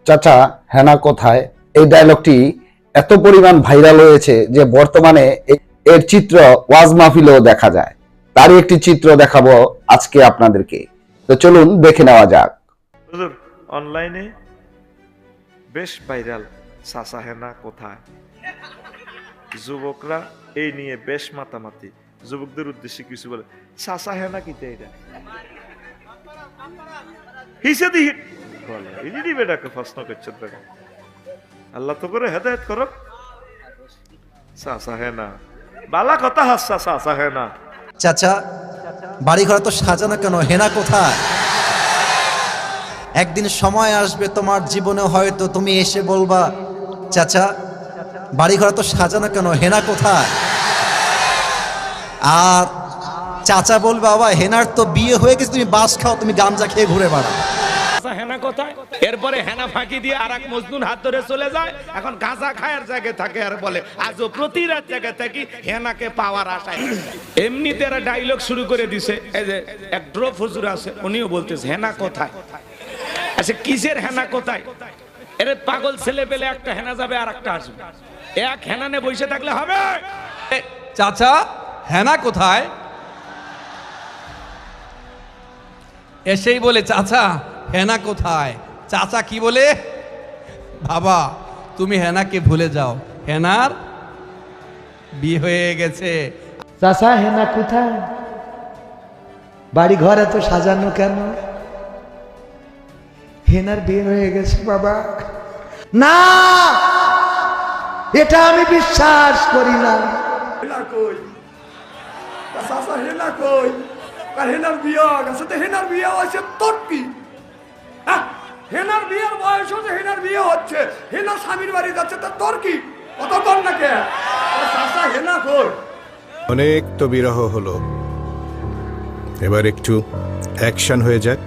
চাচা হেনা কোথায়, এই ডায়লগটি এত পরিমাণ ভাইরাল হয়েছে যে বর্তমানে এর চিত্র ওয়াজ মাহফিলেও দেখা যায়। তারই একটি চিত্র দেখাবো আজকে আপনাদেরকে। তো চলুন দেখে নেওয়া যাক। হুজুর, অনলাইনে বেশ ভাইরাল চাচা হেনা কোথায়। যুবকরা এই নিয়ে বেশ মাতামাতি। যুবকদের উদ্দেশ্যে কিছু বলে, চাচা হেনা কিতে এটা হিসে দি বলে ইনি বেটাকে প্রশ্ন করছেন বেটা। আল্লাহ তো করে হেদায়েত করো। চাচা হেনা বালা কথা হাসছা চাচা হেনা। চাচা বাড়ি ঘর তো সাজানো কেন, হেনা কোথায়? একদিন সময় আসবে তোমার জীবনে, হয়তো তুমি এসে বলবা চাচা বাড়ি ঘর তো সাজানো কেন, হেনা কোথায়? আর চাচা বলবে বাবা হেনার তো বিয়ে হয়ে গেছে, তুমি বাস খাও, তুমি গাঞ্জা খেয়ে ঘুরে বেড়াও। হেনা কোথায়? এরপরে হেনা ফাঁকি দিয়ে আর এক মজনুন হাত ধরে চলে যায়। এখন গাঁজা খায়ের জায়গায় থাকে আর বলে আজও প্রতি রাত জায়গায় থাকি হেনাকে পাওয়ার আশায়। এমনিতে এরা ডায়লগ শুরু করে দিছে। এই যে এক ড্রপ হুজুর আছে, উনিও বলতেছে হেনা কোথায়। আচ্ছা কিসের হেনা কোথায়? এর পাগল ছেলে পেলে একটা হেনা যাবে আর একটা আসবে, এক হেনা নে বসে থাকলে হবে? চাচা হেনা কোথায়? এসেই বলে চাচা হেনা কোথায়। চাচা কি বলে? বাবা তুমি হেনাকে ভুলে যাও, হেনার বিয়ে হয়ে গেছে। চাচা হেনা কোথায়? বাড়ি ঘর এত সাজানো কেন? হেনার বিয়ে হয়ে গেছে বাবা। না, এটা আমি বিশ্বাস করি না। হেনা কই? চাচা হেনা কই? আর হেনার বিয়ে গেছে তো হেনার বিয়ে হয়েছে তোর কি? হেনার বিয়ের বয়স হচ্ছে, হেনার বিয়ে হচ্ছে, হেনা স্বামীর বাড়ি যাচ্ছে, তা তোর কি? কত কর না কে? চাচা হেনা কই? অনেক তো বিরহ হলো, এবার একটু অ্যাকশন হয়ে যাক।